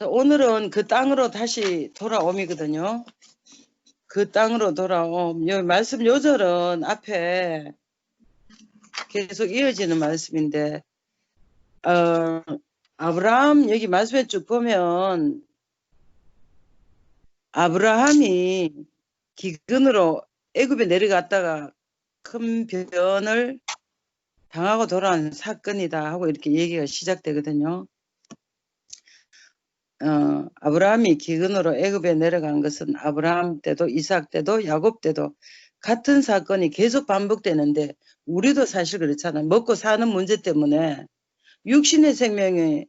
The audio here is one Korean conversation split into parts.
오늘은 그 땅으로 다시 돌아옴이거든요. 그 땅으로 돌아옴. 말씀 요절은 앞에 계속 이어지는 말씀인데, 아브라함 여기 말씀에 쭉 보면 아브라함이 기근으로 애굽에 내려갔다가 큰 변을 당하고 돌아온 사건이다 하고 이렇게 얘기가 시작되거든요. 아브라함이 기근으로 애굽에 내려간 것은 아브라함 때도 이삭 때도 야곱 때도 같은 사건이 계속 반복되는데, 우리도 사실 그렇잖아요. 먹고 사는 문제 때문에 육신의 생명이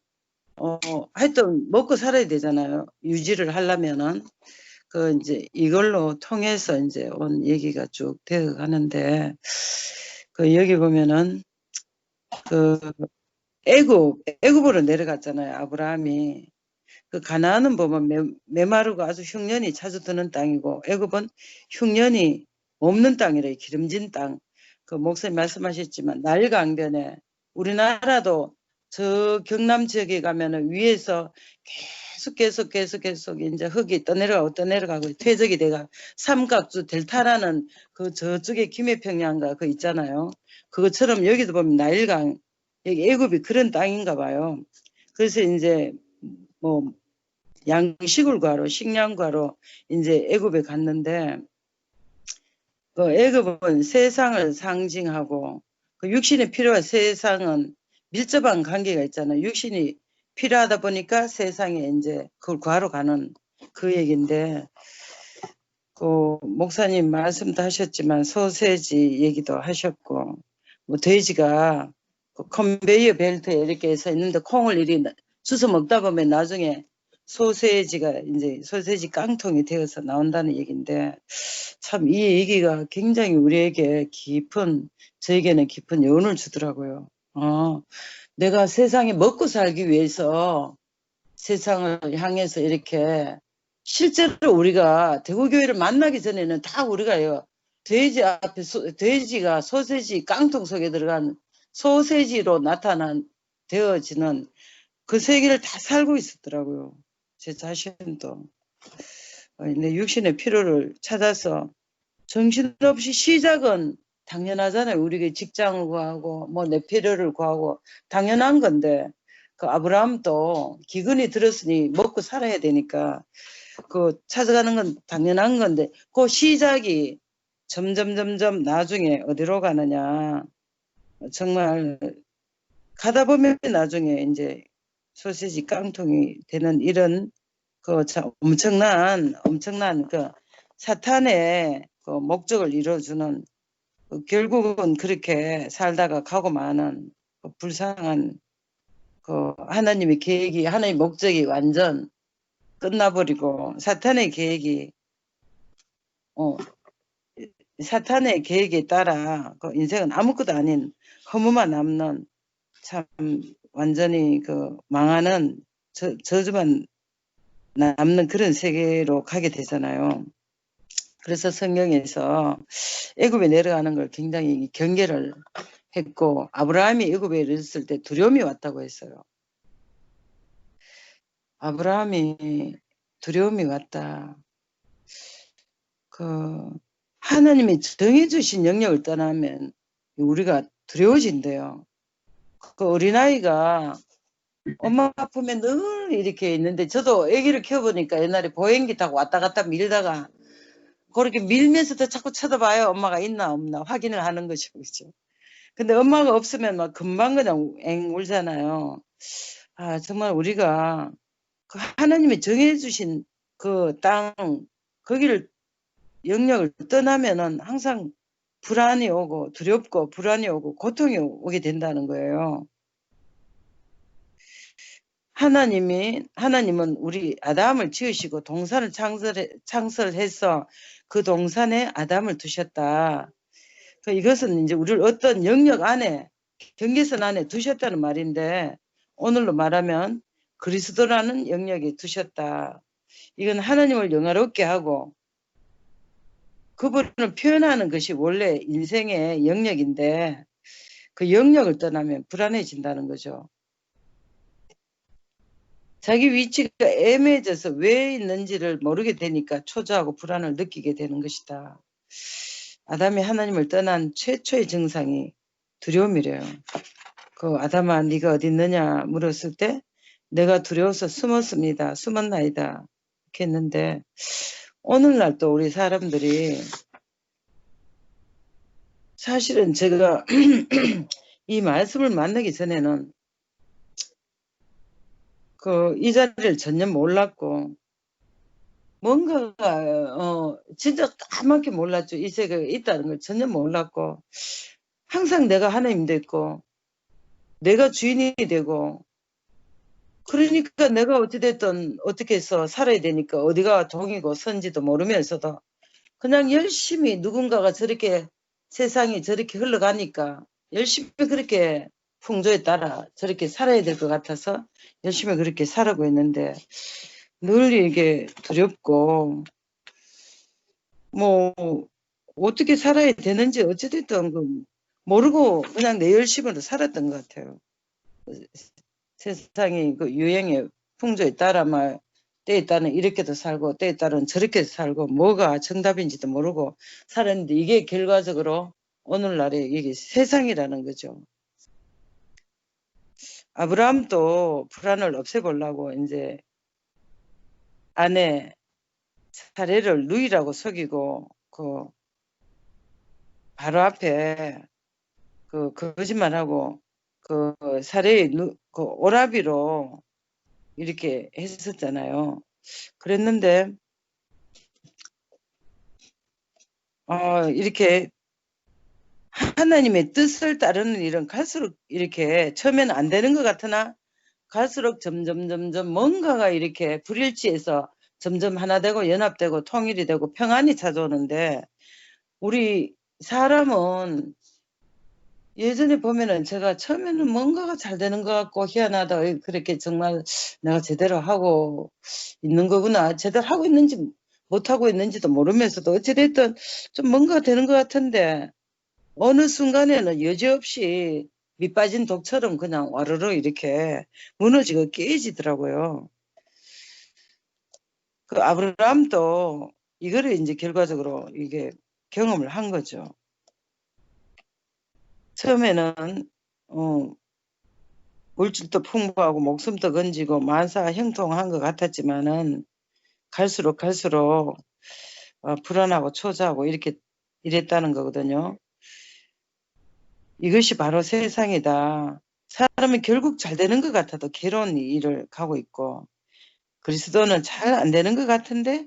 하여튼 먹고 살아야 되잖아요. 유지를 하려면은. 이제 이걸로 통해서 이제 온 얘기가 쭉 되어 가는데, 여기 보면은 애굽으로 내려갔잖아요. 아브라함이. 가나안은 보면 메마르고 아주 흉년이 자주 드는 땅이고, 애굽은 흉년이 없는 땅이래요. 기름진 땅. 목사님 말씀하셨지만 나일강변에, 우리나라도 저 경남 지역에 가면은 위에서 계속 이제 흙이 떠내려가고 퇴적이 돼가 삼각주 델타라는 저쪽에 김해평양가 있잖아요. 그것처럼 여기도 보면 나일강, 여기 애굽이 그런 땅인가 봐요. 그래서 이제 뭐 양식을 구하러, 식량 구하러 이제 애굽에 갔는데, 애굽은 세상을 상징하고, 육신이 필요한 세상은 밀접한 관계가 있잖아요. 육신이 필요하다 보니까 세상에 이제 그걸 구하러 가는 그 얘기인데, 목사님 말씀도 하셨지만 소세지 얘기도 하셨고, 돼지가 컨베이어 벨트에 이렇게 해서 있는데 콩을 이리 주워 먹다 보면 나중에 소세지가 이제 소세지 깡통이 되어서 나온다는 얘기인데, 참 이 얘기가 굉장히 우리에게 저에게는 깊은 여운을 주더라고요. 내가 세상에 먹고 살기 위해서 세상을 향해서 이렇게, 실제로 우리가 대구교회를 만나기 전에는 다 우리가요, 돼지가 소세지 깡통 속에 들어간 소세지로 되어지는 그 세계를 다 살고 있었더라고요. 제 자신도. 내 육신의 필요를 찾아서 정신없이, 시작은 당연하잖아요. 우리가 직장을 구하고 내 필요를 구하고 당연한 건데, 아브라함도 기근이 들었으니 먹고 살아야 되니까 찾아가는 건 당연한 건데, 시작이 점점 나중에 어디로 가느냐, 정말 가다 보면 나중에 이제 소시지 깡통이 되는 이런 엄청난 사탄의 목적을 이루어주는, 결국은 그렇게 살다가 가고 마는 불쌍한 하나님의 계획이, 하나님의 목적이 완전 끝나버리고 사탄의 계획에 따라 인생은 아무것도 아닌 허무만 남는, 참 완전히 망하는 저주만 남는 그런 세계로 가게 되잖아요. 그래서 성경에서 애굽에 내려가는 걸 굉장히 경계를 했고, 아브라함이 애굽에 이르렀을 때 두려움이 왔다고 했어요. 아브라함이 두려움이 왔다. 하나님이 정해주신 영역을 떠나면 우리가 두려워진대요. 어린아이가 엄마 품에 늘 이렇게 있는데, 저도 아기를 키워보니까 옛날에 보행기 타고 왔다 갔다 밀다가 그렇게 밀면서도 자꾸 쳐다봐요. 엄마가 있나 없나 확인을 하는 것이고, 그렇죠. 근데 엄마가 없으면 막 금방 그냥 앵 울잖아요. 정말 우리가 하나님이 정해주신 땅, 거기를, 영역을 떠나면은 항상 불안이 오고 두렵고 불안이 오고 고통이 오게 된다는 거예요. 하나님은 우리 아담을 지으시고 동산을 창설해서 그 동산에 아담을 두셨다. 이것은 이제 우리를 어떤 영역 안에, 경계선 안에 두셨다는 말인데, 오늘로 말하면 그리스도라는 영역에 두셨다. 이건 하나님을 영화롭게 하고 그분을 표현하는 것이 원래 인생의 영역인데, 그 영역을 떠나면 불안해진다는 거죠. 자기 위치가 애매해져서 왜 있는지를 모르게 되니까 초조하고 불안을 느끼게 되는 것이다. 아담이 하나님을 떠난 최초의 증상이 두려움이래요. 그 아담아 네가 어디 있느냐 물었을 때 내가 두려워서 숨었습니다. 숨었나이다. 이렇게 했는데 오늘날 또 우리 사람들이 사실은 제가 이 말씀을 만나기 전에는 이 자리를 전혀 몰랐고 뭔가가 진짜 까맣게 몰랐죠. 이 세계가 있다는 걸 전혀 몰랐고 항상 내가 하나님 됐고 내가 주인이 되고 그러니까 내가 어찌됐든 어떻게 해서 살아야 되니까 어디가 동이고 선지도 모르면서도 그냥 열심히 누군가가 저렇게 세상이 저렇게 흘러가니까 열심히 그렇게 풍조에 따라 저렇게 살아야 될 것 같아서 열심히 그렇게 살아고 있는데 늘 이게 두렵고 뭐 어떻게 살아야 되는지 어찌됐든 모르고 그냥 내 열심으로 살았던 것 같아요. 세상이 그 유행의 풍조에 따라 막 때에 따른 이렇게도 살고 때에 따른 저렇게도 살고 뭐가 정답인지도 모르고 살았는데 이게 결과적으로 오늘날의 이게 세상이라는 거죠. 아브라함도 불안을 없애보려고 이제 아내 사례를 누이라고 속이고 그 바로 앞에 그 거짓말하고 그 사례의 그 오라비로 이렇게 했었잖아요. 그랬는데 이렇게 하나님의 뜻을 따르는 일은 갈수록 이렇게 처음에는 안 되는 것 같으나 갈수록 점점 뭔가가 이렇게 불일치해서 점점 하나 되고 연합되고 통일이 되고 평안이 찾아오는데 우리 사람은 예전에 보면은 제가 처음에는 뭔가가 잘 되는 것 같고 희한하다. 그렇게 정말 내가 제대로 하고 있는 거구나. 제대로 하고 있는지 못하고 있는지도 모르면서도 어찌됐든 좀 뭔가 되는 것 같은데 어느 순간에는 여지없이 밑빠진 독처럼 그냥 와르르 이렇게 무너지고 깨지더라고요. 그 아브라함도 이거를 이제 결과적으로 이게 경험을 한 거죠. 처음에는 물질도 풍부하고 목숨도 건지고 만사가 형통한 것 같았지만은 갈수록 불안하고 초조하고 이렇게 이랬다는 거거든요. 이것이 바로 세상이다. 사람은 결국 잘 되는 것 같아도 괴로운 일을 가고 있고 그리스도는 잘 안 되는 것 같은데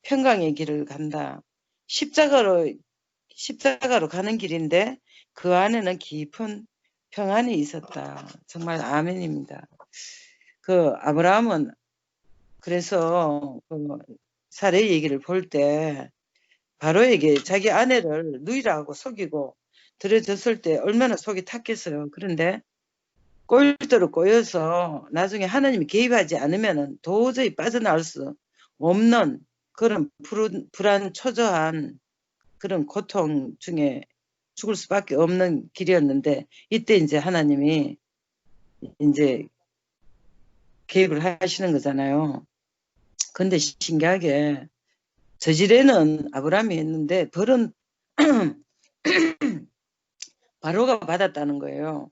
평강의 길을 간다. 십자가로 가는 길인데 그 안에는 깊은 평안이 있었다. 정말 아멘입니다. 그 아브라함은 그래서 그 사례 얘기를 볼 때 바로에게 자기 아내를 누이라고 속이고 들여졌을 때 얼마나 속이 탔겠어요. 그런데 꼴대로 꼬여서 나중에 하나님이 개입하지 않으면 도저히 빠져나올 수 없는 그런 불안 초조한 그런 고통 중에 죽을 수밖에 없는 길이었는데 이때 이제 하나님이 이제 개입을 하시는 거잖아요. 근데 신기하게 저지레는 아브라함이 했는데 벌은 바로가 받았다는 거예요.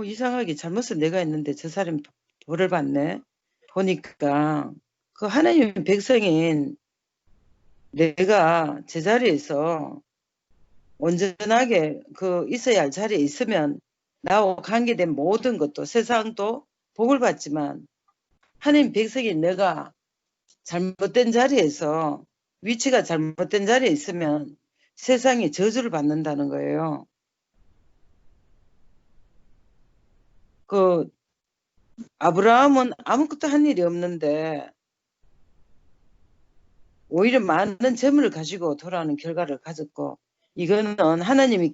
이상하게 잘못을 내가 했는데 저 사람이 벌을 받네. 보니까 그 하나님 백성인 내가 제자리에서 온전하게 그 있어야 할 자리에 있으면 나하고 관계된 모든 것도 세상도 복을 받지만 하나님 백성인 내가 잘못된 자리에서 위치가 잘못된 자리에 있으면 세상이 저주를 받는다는 거예요. 그 아브라함은 아무것도 한 일이 없는데 오히려 많은 재물을 가지고 돌아오는 결과를 가졌고 이거는 하나님이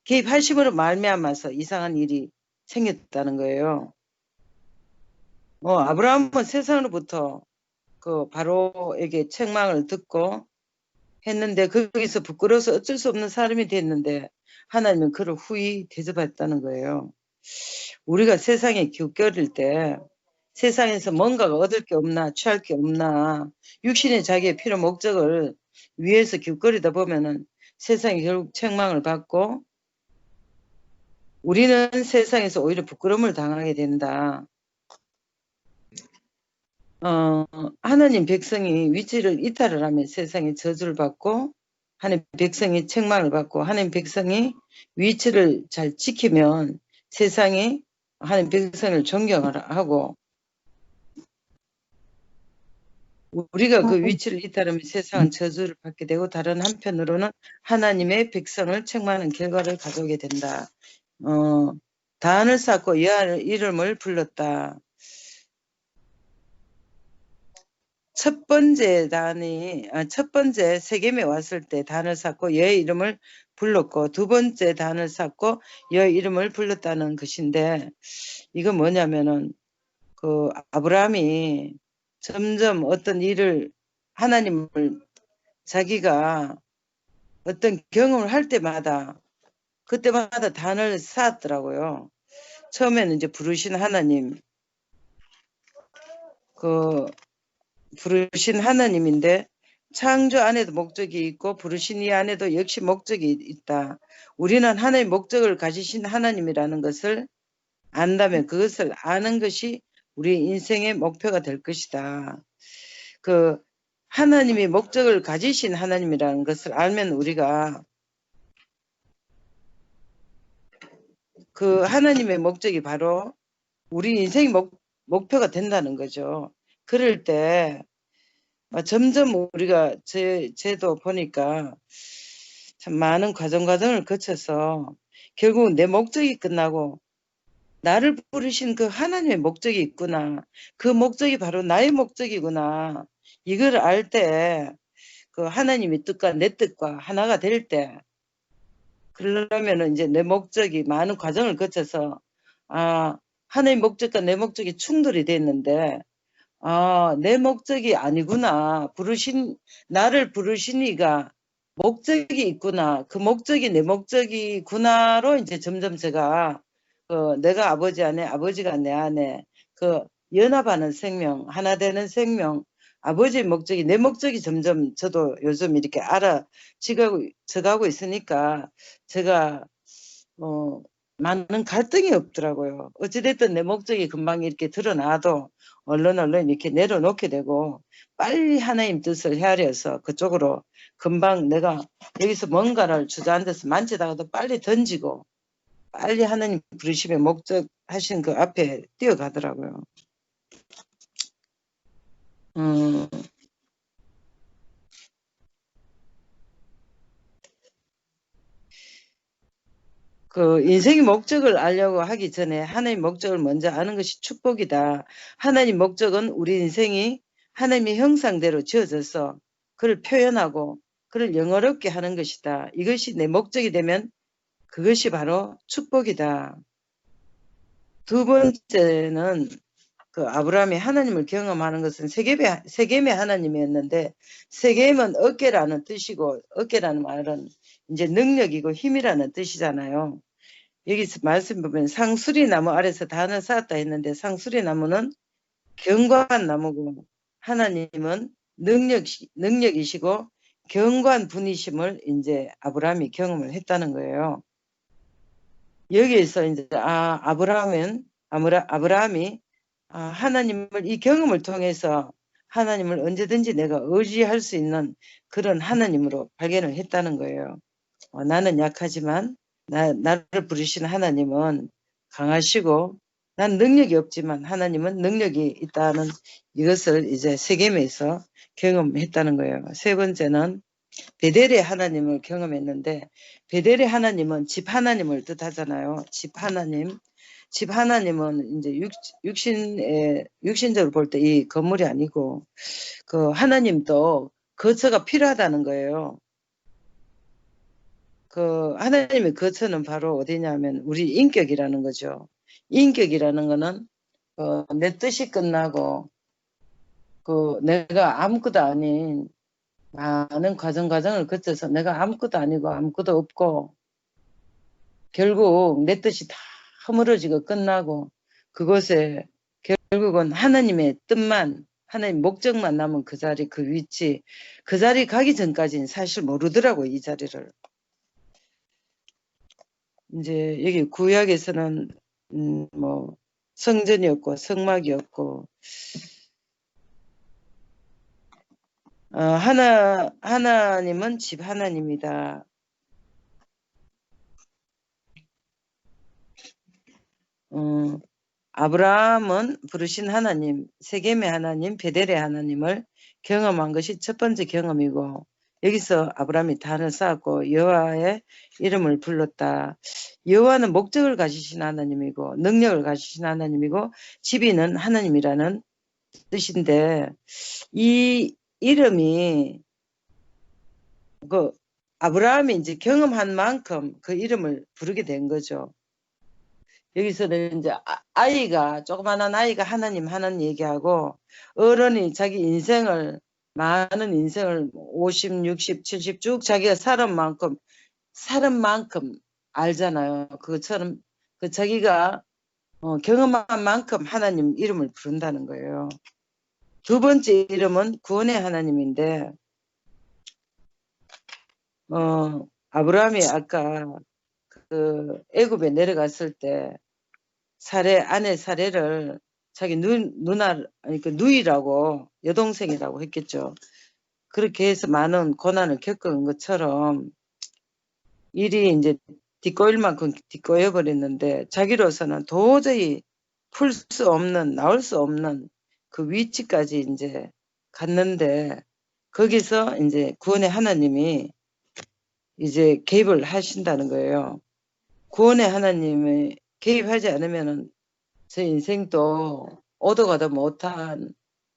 개입하심으로 말미암아서 이상한 일이 생겼다는 거예요. 아브라함은 세상으로부터 그 바로에게 책망을 듣고 했는데 거기서 부끄러워서 어쩔 수 없는 사람이 됐는데 하나님은 그를 후히 대접했다는 거예요. 우리가 세상에 기웃거릴 때 세상에서 뭔가가 얻을 게 없나, 취할 게 없나, 육신의 자기의 필요 목적을 위해서 기웃거리다 보면은 세상이 결국 책망을 받고 우리는 세상에서 오히려 부끄러움을 당하게 된다. 하나님 백성이 위치를 이탈을 하면 세상에 저주를 받고 하나님 백성이 책망을 받고 하나님 백성이 위치를 잘 지키면 세상이 하나님 백성을 존경을 하고 우리가 그 위치를 이탈하면 세상은 저주를 받게 되고 다른 한편으로는 하나님의 백성을 책망하는 결과를 가져오게 된다. 단을 쌓고 여호와 이름을 불렀다. 첫 번째 세겜에 왔을 때 단을 쌓고 여호와의 이름을 불렀고 두 번째 단을 쌓고 여호와의 이름을 불렀다는 것인데 이건 뭐냐면은 그 아브라함이 점점 어떤 일을 하나님을 자기가 어떤 경험을 할 때마다 그때마다 단을 쌓았더라고요. 처음에는 이제 부르신 하나님 부르신 하나님인데 창조 안에도 목적이 있고 부르신 이 안에도 역시 목적이 있다. 우리는 하나님의 목적을 가지신 하나님이라는 것을 안다면 그것을 아는 것이 우리 인생의 목표가 될 것이다. 그 하나님이 목적을 가지신 하나님이라는 것을 알면 우리가 그 하나님의 목적이 바로 우리 인생의 목표가 된다는 거죠. 그럴 때 점점 우리가 제도 보니까 참 많은 과정을 거쳐서 결국 내 목적이 끝나고 나를 부르신 그 하나님의 목적이 있구나. 그 목적이 바로 나의 목적이구나. 이걸 알 때 그 하나님의 뜻과 내 뜻과 하나가 될 때 그러려면 이제 내 목적이 많은 과정을 거쳐서 하나님의 목적과 내 목적이 충돌이 됐는데 내 목적이 아니구나. 나를 부르신 이가 목적이 있구나. 그 목적이 내 목적이구나로 이제 점점 제가 내가 아버지 안에 아버지가 내 안에 그 연합하는 생명, 하나 되는 생명, 아버지의 목적이 내 목적이 점점 저도 요즘 이렇게 알아져가고 있으니까 제가 많은 갈등이 없더라고요. 어찌됐든 내 목적이 금방 이렇게 드러나도 얼른 이렇게 내려놓게 되고 빨리 하나님 뜻을 헤아려서 그쪽으로 금방 내가 여기서 뭔가를 주저앉아서 만지다가도 빨리 던지고 빨리 하나님 부르심의 목적 하신 그 앞에 뛰어가더라고요. 그 인생의 목적을 알려고 하기 전에 하나님의 목적을 먼저 아는 것이 축복이다. 하나님 목적은 우리 인생이 하나님의 형상대로 지어져서 그를 표현하고 그를 영어롭게 하는 것이다. 이것이 내 목적이 되면 그것이 바로 축복이다. 두 번째는 그 아브라함이 하나님을 경험하는 것은 세겜의 하나님이었는데 세겜은 어깨라는 뜻이고 어깨라는 말은 이제 능력이고 힘이라는 뜻이잖아요. 여기서 말씀 보면 상수리 나무 아래서 단을 쌓았다 했는데 상수리 나무는 견고한 나무고 하나님은 능력이시고 견고한 분이심을 이제 아브라함이 경험을 했다는 거예요. 여기에서 이제 아브라함이 하나님을 이 경험을 통해서 하나님을 언제든지 내가 의지할 수 있는 그런 하나님으로 발견을 했다는 거예요. 나는 약하지만 나를 부르신 하나님은 강하시고 난 능력이 없지만 하나님은 능력이 있다는 이것을 이제 세겜에서 경험했다는 거예요. 세 번째는 베델의 하나님을 경험했는데 베델의 하나님은 집 하나님을 뜻하잖아요. 집 하나님은 이제 육신적으로 볼 때 이 건물이 아니고 그 하나님도 거처가 필요하다는 거예요. 그 하나님의 거처는 바로 어디냐면 우리 인격이라는 거죠. 인격이라는 거는 내 뜻이 끝나고 내가 아무것도 아닌 많은 과정을 거쳐서 내가 아무것도 아니고 아무것도 없고 결국 내 뜻이 다 허물어지고 끝나고 그곳에 결국은 하나님의 뜻만, 하나님 목적만 남은 그 자리, 그 위치, 그 자리 가기 전까지는 사실 모르더라고요, 이 자리를. 이제 여기 구약에서는 뭐 성전이었고 성막이었고 하나님은 집 하나님이다. 아브라함은 부르신 하나님, 세겜의 하나님, 베델의 하나님을 경험한 것이 첫 번째 경험이고 여기서 아브라함이 단을 쌓았고 여호와의 이름을 불렀다. 여호와는 목적을 가지신 하나님이고 능력을 가지신 하나님이고 지비는 하나님이라는 뜻인데 이 이름이 그 아브라함이 이제 경험한 만큼 그 이름을 부르게 된 거죠. 여기서는 이제 아이가 조그만한 아이가 하나님 얘기하고 어른이 자기 인생을 많은 인생을 50, 60, 70 쭉 자기가 살은 만큼 알잖아요. 그것처럼 그 자기가 경험한 만큼 하나님 이름을 부른다는 거예요. 두 번째 이름은 구원의 하나님인데 아브라함이 아까 그 애굽에 내려갔을 때 아내 사례를 자기 누나, 아니 그 누이라고 여동생이라고 했겠죠. 그렇게 해서 많은 고난을 겪은 것처럼 일이 이제 뒷꼬일 만큼 뒷꼬여 버렸는데 자기로서는 도저히 풀 수 없는, 나올 수 없는 그 위치까지 이제 갔는데 거기서 이제 구원의 하나님이 이제 개입을 하신다는 거예요. 구원의 하나님이 개입하지 않으면은 제 인생도 오도 가도 못한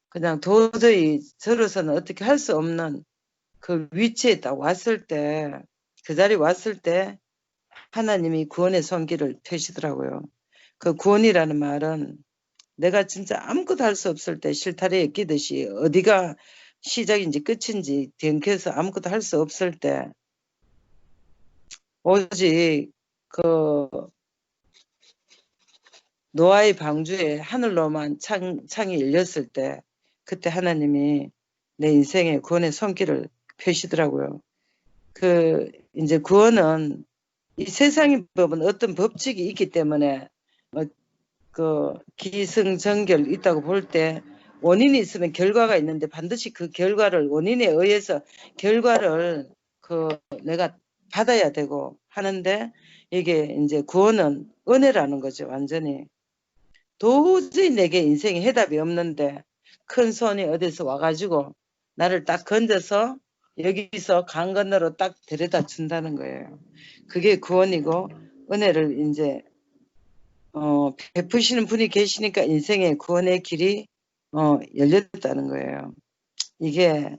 그냥 도저히 저로서는 어떻게 할 수 없는 그 위치에 딱 왔을 때, 그 자리에 왔을 때 하나님이 구원의 손길을 펴시더라고요. 그 구원이라는 말은 내가 진짜 아무것도 할 수 없을 때 실타래에 끼듯이 어디가 시작인지 끝인지 댕켜서 아무것도 할 수 없을 때 오직 그 노아의 방주에 하늘로만 창이 열렸을 때 그때 하나님이 내 인생에 구원의 손길을 펴시더라고요. 그 이제 구원은 이 세상의 법은 어떤 법칙이 있기 때문에 그 기승전결 있다고 볼 때 원인이 있으면 결과가 있는데 반드시 그 결과를 원인에 의해서 결과를 그 내가 받아야 되고 하는데 이게 이제 구원은 은혜라는 거죠. 완전히 도저히 내게 인생에 해답이 없는데 큰 손이 어디서 와가지고 나를 딱 건져서 여기서 강 건너로 딱 데려다 준다는 거예요. 그게 구원이고 은혜를 이제 베푸시는 분이 계시니까 인생의 구원의 길이 열렸다는 거예요. 이게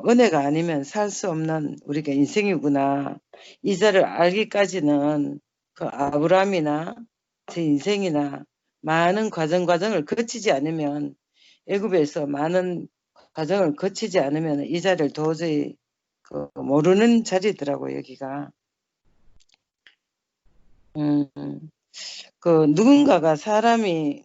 은혜가 아니면 살 수 없는 우리가 인생이구나. 이 자를 알기까지는 그 아브라함이나 제 인생이나 많은 과정을 거치지 않으면 애굽에서 많은 과정을 거치지 않으면 이 자리를 도저히 모르는 자리더라고요. 여기가. 그 누군가가 사람이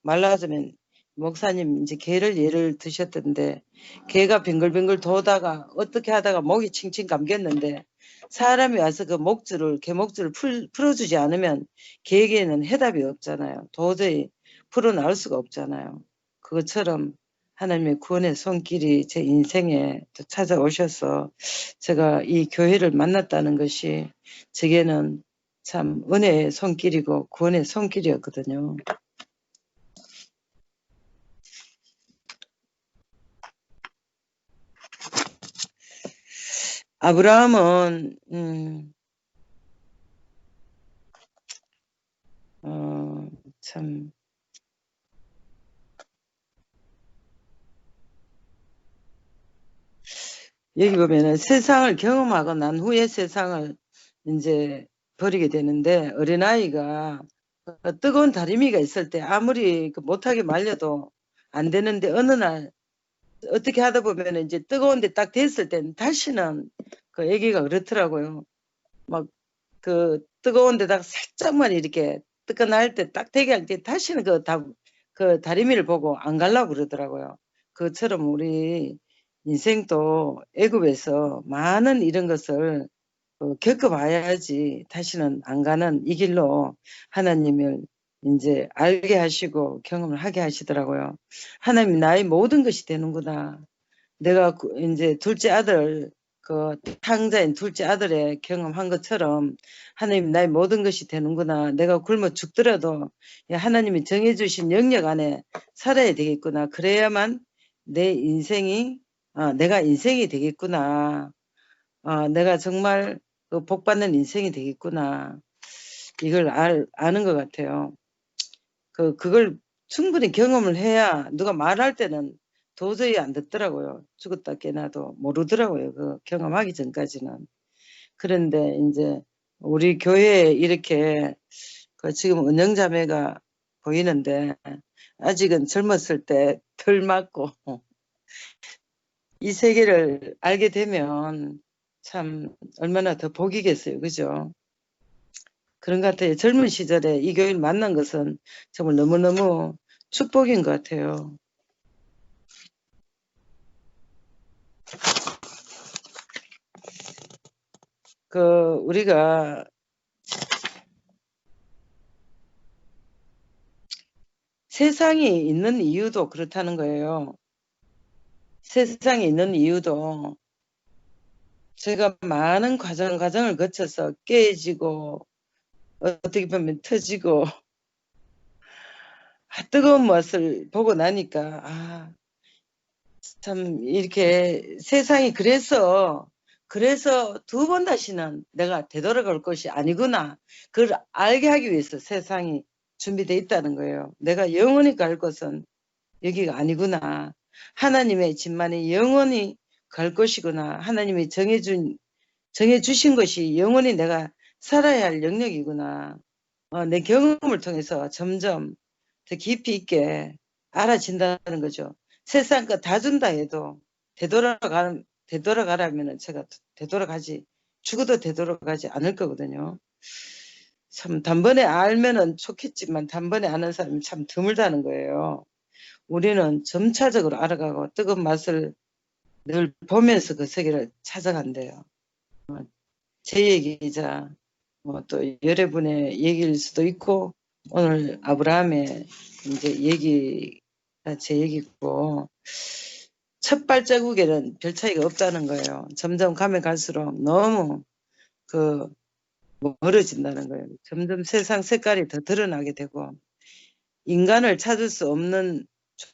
말라자면 목사님 이제 개를 예를 드셨던데 개가 빙글빙글 도다가 어떻게 하다가 목이 칭칭 감겼는데 사람이 와서 개 목줄을 풀어주지 않으면 개에게는 해답이 없잖아요. 도저히 풀어나올 수가 없잖아요. 그것처럼 하나님의 구원의 손길이 제 인생에 또 찾아오셔서 제가 이 교회를 만났다는 것이 제게는 참 은혜의 손길이고 구원의 손길이었거든요. 아브라함은 참 여기 보면은 세상을 경험하고 난 후에 세상을 이제 버리게 되는데 어린아이가 뜨거운 다리미가 있을 때 아무리 못하게 말려도 안 되는데 어느 날 어떻게 하다 보면 이제 뜨거운데 딱 됐을 땐 다시는 그 애기가 그렇더라고요. 막 그 뜨거운 데다가 살짝만 이렇게 뜨끈할 때 딱 대기할 때 다시는 그 다리미를 보고 안 가려고 그러더라고요. 그처럼 우리 인생도 애굽에서 많은 이런 것을 겪어봐야지 다시는 안 가는 이 길로 하나님을 이제 알게 하시고 경험을 하게 하시더라고요. 하나님이 나의 모든 것이 되는구나. 내가 이제 둘째 아들, 그 탕자인 둘째 아들의 경험한 것처럼 하나님 나의 모든 것이 되는구나. 내가 굶어 죽더라도 하나님이 정해주신 영역 안에 살아야 되겠구나. 그래야만 내 인생이, 내가 인생이 되겠구나. 내가 정말 그 복받는 인생이 되겠구나. 이걸 아는 것 같아요. 그걸 충분히 경험을 해야 누가 말할 때는 도저히 안 듣더라고요. 죽었다 깨나도 모르더라고요. 그 경험하기 전까지는. 그런데 이제 우리 교회에 이렇게 그 지금 은영자매가 보이는데 아직은 젊었을 때 덜 맞고 이 세계를 알게 되면 참 얼마나 더 복이겠어요. 그죠? 그런 것 같아요. 젊은 시절에 이 교회를 만난 것은 정말 너무너무 축복인 것 같아요. 우리가 세상이 있는 이유도 그렇다는 거예요. 세상에 있는 이유도 제가 많은 과정을 거쳐서 깨지고 어떻게 보면 터지고 뜨거운 맛을 보고 나니까 참 이렇게 세상이 그래서 두 번 다시는 내가 되돌아갈 것이 아니구나. 그걸 알게 하기 위해서 세상이 준비되어 있다는 거예요. 내가 영원히 갈 곳은 여기가 아니구나. 하나님의 집만이 영원히 갈 것이구나. 하나님이 정해주신 것이 영원히 내가 살아야 할 영역이구나. 내 경험을 통해서 점점 더 깊이 있게 알아진다는 거죠. 세상 거 다 준다 해도 되돌아가라면은 제가 죽어도 되돌아가지 않을 거거든요. 참 단번에 알면은 좋겠지만 단번에 아는 사람이 참 드물다는 거예요. 우리는 점차적으로 알아가고 뜨거운 맛을 늘 보면서 그 세계를 찾아간대요. 제 얘기이자 또 여러분의 얘기일 수도 있고 오늘 아브라함의 이제 얘기가 제 얘기고 첫 발자국에는 별 차이가 없다는 거예요. 점점 가면 갈수록 너무 멀어진다는 거예요. 점점 세상 색깔이 더 드러나게 되고 인간을 찾을 수 없는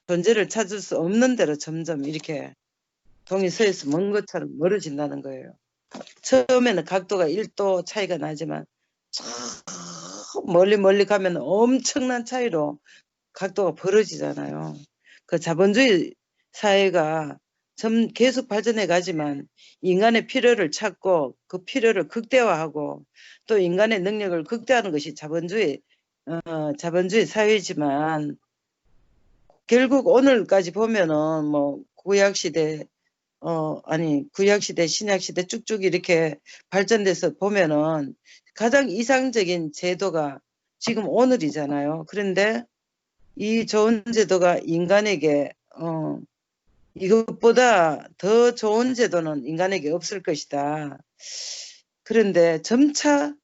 존재를 찾을 수 없는 대로 점점 이렇게 동이 서에서 먼 것처럼 멀어진다는 거예요. 처음에는 각도가 1도 차이가 나지만 저 멀리 가면 엄청난 차이로 각도가 벌어지잖아요. 그 자본주의 사회가 계속 발전해 가지만 인간의 필요를 찾고 그 필요를 극대화하고 또 인간의 능력을 극대화하는 것이 자본주의 사회지만 결국 오늘까지 보면은 뭐 구약시대 구약시대, 신약시대 쭉쭉 이렇게 발전돼서 보면은 가장 이상적인 제도가 지금 오늘이잖아요. 그런데 이 좋은 제도가 인간에게, 이것보다 더 좋은 제도는 인간에게 없을 것이다. 그런데 점점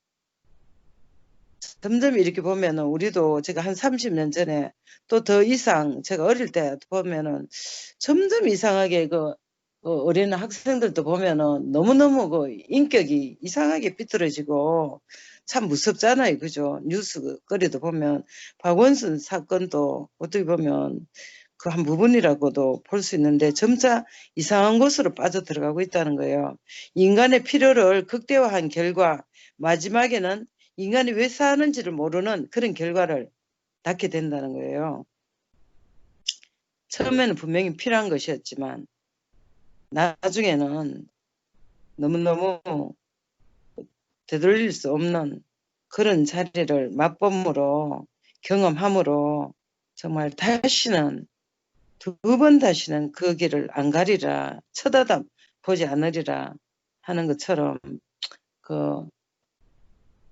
이렇게 보면은 우리도 제가 한 30년 전에 또 더 이상 제가 어릴 때 보면은 점점 이상하게 어린 학생들도 보면은 너무너무 인격이 이상하게 삐뚤어지고 참 무섭잖아요. 그죠? 뉴스 거리도 보면 박원순 사건도 어떻게 보면 그 한 부분이라고도 볼 수 있는데 점차 이상한 곳으로 빠져들어가고 있다는 거예요. 인간의 필요를 극대화한 결과 마지막에는 인간이 왜 사는지를 모르는 그런 결과를 낳게 된다는 거예요. 처음에는 분명히 필요한 것이었지만 나중에는 너무너무 되돌릴 수 없는 그런 자리를 맛봄으로 경험함으로 정말 다시는 두 번 다시는 그 길을 안 가리라 쳐다다 보지 않으리라 하는 것처럼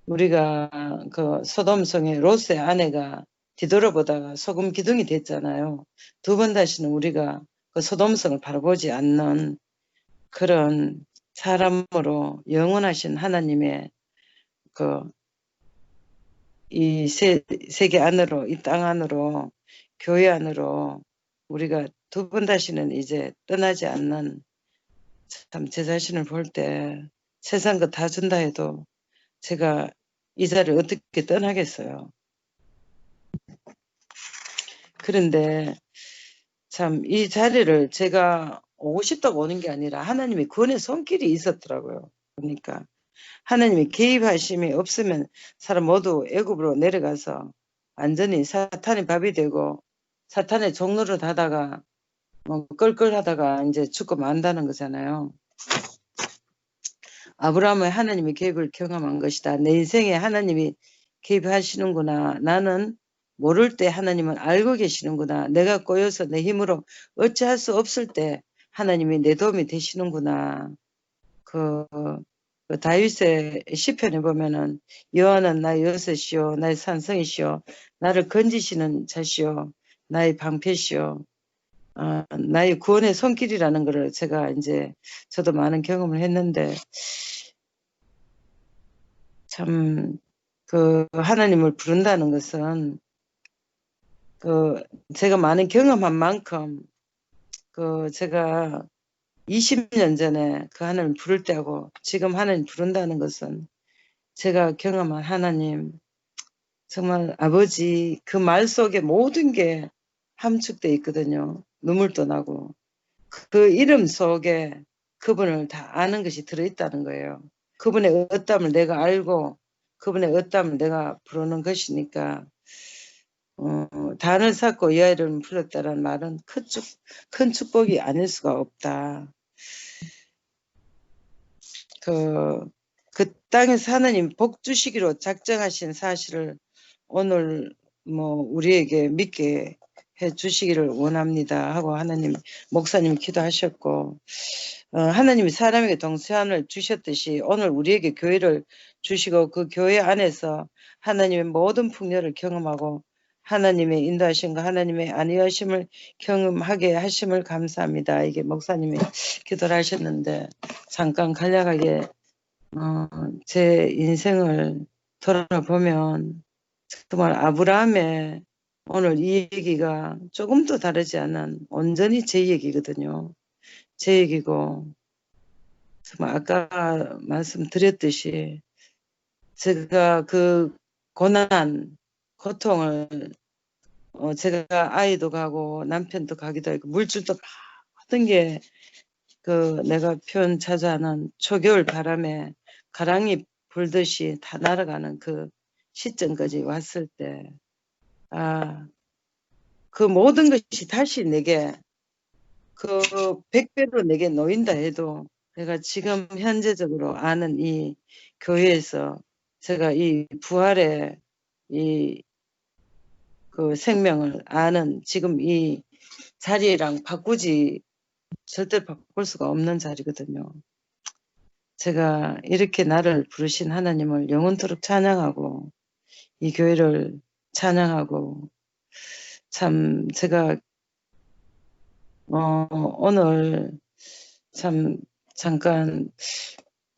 우리가 그 소돔성의 롯의 아내가 뒤돌아보다가 소금 기둥이 됐잖아요. 두 번 다시는 우리가 그 소돔성을 바라보지 않는 그런 사람으로 영원하신 하나님의 그 이 세계 안으로, 이 땅 안으로, 교회 안으로 우리가 두 번 다시는 이제 떠나지 않는, 참 제 자신을 볼 때 세상 거 다 준다 해도 제가 이 자리를 어떻게 떠나겠어요. 그런데 참 이 자리를 제가 오고 싶다고 오는 게 아니라 하나님의 구원의 손길이 있었더라고요. 그러니까 하나님의 개입하심이 없으면 사람 모두 애굽으로 내려가서 완전히 사탄의 밥이 되고 사탄의 종로를 하다가 뭐 끌끌하다가 이제 죽고 만다는 거잖아요. 아브라함의 하나님의 개입을 경험한 것이다. 내 인생에 하나님이 개입하시는구나. 나는 모를 때 하나님은 알고 계시는구나. 내가 꼬여서 내 힘으로 어찌할 수 없을 때 하나님이 내 도움이 되시는구나. 그 다윗의 시편에 보면은 여호와는 나의 여섯이요 나의 산성이시요 나를 건지시는 자시요 나의 방패시요 나의 구원의 손길이라는 것을 제가 이제 저도 많은 경험을 했는데 참 그 하나님을 부른다는 것은 그 제가 많은 경험한 만큼 그 제가 20년 전에 그 하나님 부를 때하고 지금 하나님 부른다는 것은 제가 경험한 하나님 정말 아버지 그 말 속에 모든 게 함축되어 있거든요. 눈물도 나고 그 이름 속에 그분을 다 아는 것이 들어있다는 거예요. 그분의 어담을 내가 알고 그분의 어담을 내가 부르는 것이니까 단을 쌓고 이 아이를 불렀다는 말은 큰 축복이 아닐 수가 없다. 그 땅에서 하나님 복 주시기로 작정하신 사실을 오늘 뭐 우리에게 믿게 해 주시기를 원합니다 하고 하나님 목사님 기도하셨고 하나님이 사람에게 동서안을 주셨듯이 오늘 우리에게 교회를 주시고 그 교회 안에서 하나님의 모든 풍요를 경험하고 하나님의 인도하심과 하나님의 안위하심을 경험하게 하심을 감사합니다. 이게 목사님이 기도를 하셨는데 잠깐 간략하게 제 인생을 돌아보면 정말 아브라함의 오늘 이 얘기가 조금도 다르지 않은 온전히 제 얘기거든요. 제 얘기고 정말 아까 말씀드렸듯이 제가 그 고난, 고통을 제가 아이도 가고 남편도 가기도 하고 물질도 모든 게 그 내가 표현 자주하는 초겨울 바람에 가랑이 불듯이 다 날아가는 그 시점까지 왔을 때, 그 모든 것이 다시 내게 그 100배로 내게 놓인다 해도 내가 지금 현재적으로 아는 이 교회에서 제가 이 부활의 이 그 생명을 아는 지금 이 자리랑 절대 바꿀 수가 없는 자리거든요. 제가 이렇게 나를 부르신 하나님을 영원토록 찬양하고 이 교회를 찬양하고 참 제가 오늘 참 잠깐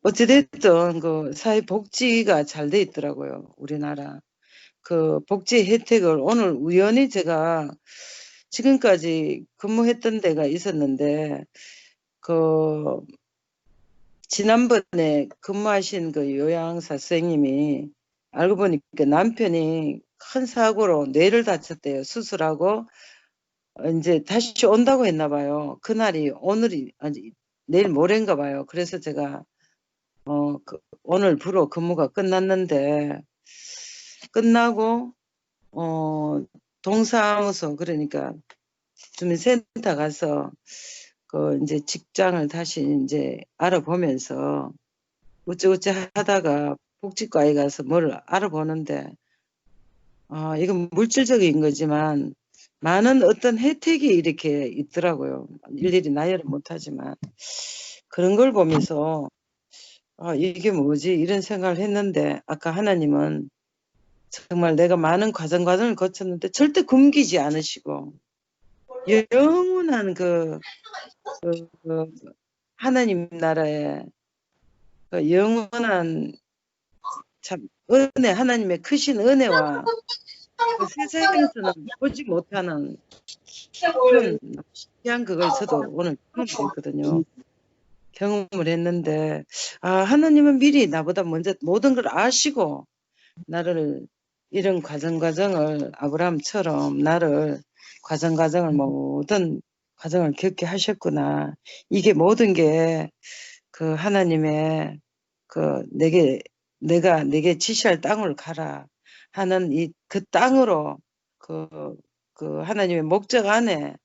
어찌됐든 그 사회복지가 잘 돼 있더라고요. 우리나라 그 복지 혜택을 오늘 우연히 제가 지금까지 근무했던 데가 있었는데 그 지난번에 근무하신 그 요양사 선생님이 알고 보니까 남편이 큰 사고로 뇌를 다쳤대요. 수술하고 이제 다시 온다고 했나 봐요. 그날이 오늘이 아니 내일 모레인가 봐요. 그래서 제가 오늘부로 근무가 끝났는데 끝나고 동사무소 그러니까 주민센터 가서 그 이제 직장을 다시 이제 알아보면서 어찌어찌 하다가 복지과에 가서 뭘 알아보는데 이건 물질적인 거지만 많은 어떤 혜택이 이렇게 있더라고요. 일일이 나열을 못하지만 그런 걸 보면서 이게 뭐지? 이런 생각을 했는데 아까 하나님은 정말 내가 많은 과정을 거쳤는데 절대 굶기지 않으시고 영원한 그 하나님 나라의 그 영원한 참 은혜, 하나님의 크신 은혜와 그 세상에서는 보지 못하는 그런 신기한 그걸 저도 오늘 경험을 했거든요. 경험을 했는데 하나님은 미리 나보다 먼저 모든 걸 아시고 나를 이런 과정을 아브라함처럼 나를 과정을 모든 과정을 겪게 하셨구나. 이게 모든 게 그 하나님의 내가 내게 지시할 땅을 가라 하는 그 땅으로 그 하나님의 목적 안에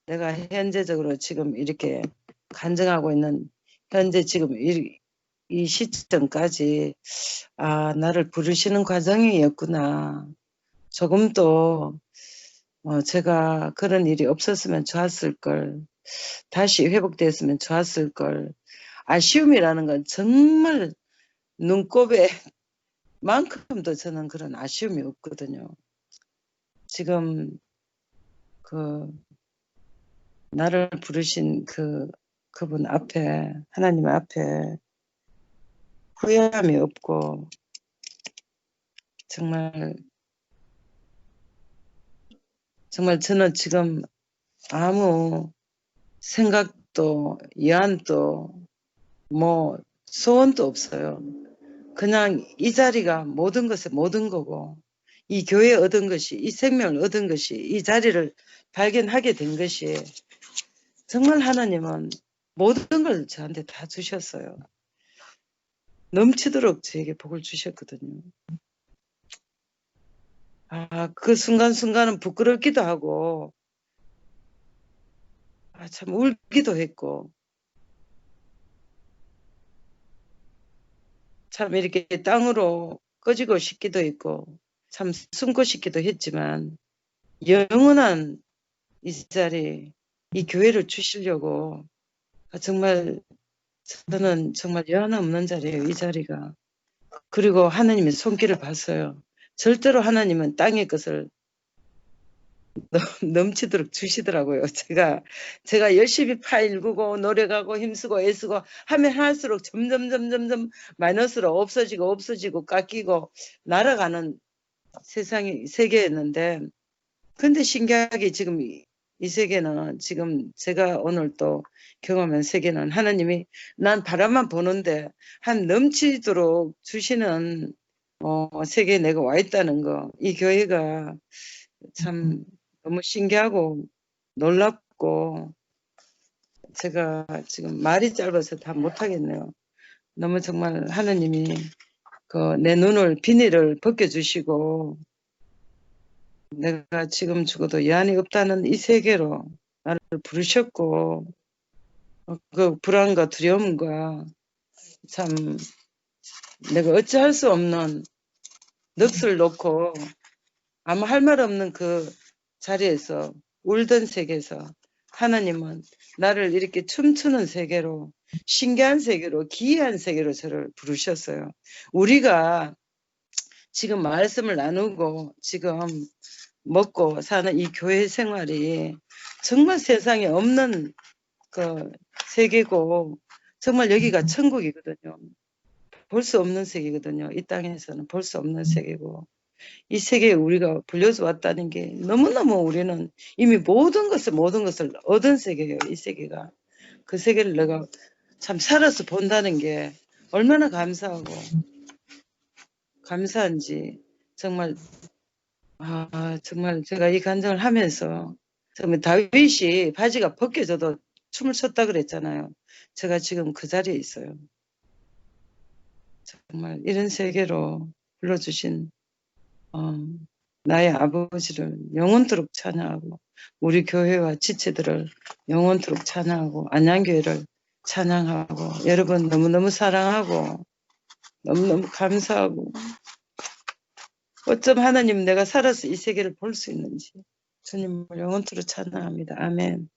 내가 현재적으로 지금 이렇게 간증하고 있는 현재 지금 이 시점까지 나를 부르시는 과정이었구나. 조금도 제가 그런 일이 없었으면 좋았을 걸. 다시 회복됐으면 좋았을 걸. 아쉬움이라는 건 정말 눈곱에 만큼도 저는 그런 아쉬움이 없거든요. 지금 나를 부르신 그분 앞에, 하나님 앞에 후회함이 없고 정말 저는 지금 아무 생각도 여한도 뭐 소원도 없어요. 그냥 이 자리가 모든 것의 모든 거고 이 교회 얻은 것이 이 생명을 얻은 것이 이 자리를 발견하게 된 것이 정말 하나님은 모든 걸 저한테 다 주셨어요. 넘치도록 저에게 복을 주셨거든요. 그 순간순간은 부끄럽기도 하고 참 울기도 했고 참 이렇게 땅으로 꺼지고 싶기도 했고 참 숨고 싶기도 했지만 영원한 이 자리, 이 교회를 주시려고 정말 저는 정말 여한없는 자리예요. 이 자리가. 그리고 하나님의 손길을 봤어요. 절대로 하나님은 땅의 것을 넘치도록 주시더라고요. 제가 열심히 파일구고 노력하고 힘쓰고 애쓰고 하면 할수록 점점 마이너스로 없어지고 깎이고 날아가는 세계였는데 근데 신기하게 지금 이 세계는 지금 제가 오늘 또 경험한 세계는 하나님이 난 바람만 보는데 한 넘치도록 주시는 세계에 내가 와 있다는 거. 이 교회가 참 너무 신기하고 놀랍고 제가 지금 말이 짧아서 다 못하겠네요. 너무 정말 하나님이 내 눈을 비닐을 벗겨주시고 내가 지금 죽어도 여한이 없다는 이 세계로 나를 부르셨고 그 불안과 두려움과 참 내가 어찌할 수 없는 넋을 놓고 아무 할 말 없는 그 자리에서 울던 세계에서 하나님은 나를 이렇게 춤추는 세계로 신기한 세계로 기이한 세계로 저를 부르셨어요. 우리가 지금 말씀을 나누고 지금 먹고 사는 이 교회 생활이 정말 세상에 없는 그 세계고 정말 여기가 천국이거든요. 볼 수 없는 세계거든요. 이 땅에서는 볼 수 없는 세계고 이 세계에 우리가 불려서 왔다는 게 너무너무 우리는 이미 모든 것을 얻은 세계예요. 이 세계가. 그 세계를 내가 참 살아서 본다는 게 얼마나 감사한지 정말 정말 제가 이 간증을 하면서 정말 다윗이 바지가 벗겨져도 춤을 췄다 그랬잖아요. 제가 지금 그 자리에 있어요. 정말 이런 세계로 불러주신 나의 아버지를 영원토록 찬양하고 우리 교회와 지체들을 영원토록 찬양하고 안양교회를 찬양하고 여러분 너무너무 사랑하고 너무너무 감사하고 어쩜 하나님 내가 살아서 이 세계를 볼 수 있는지 주님을 영원토록 찬양합니다. 아멘.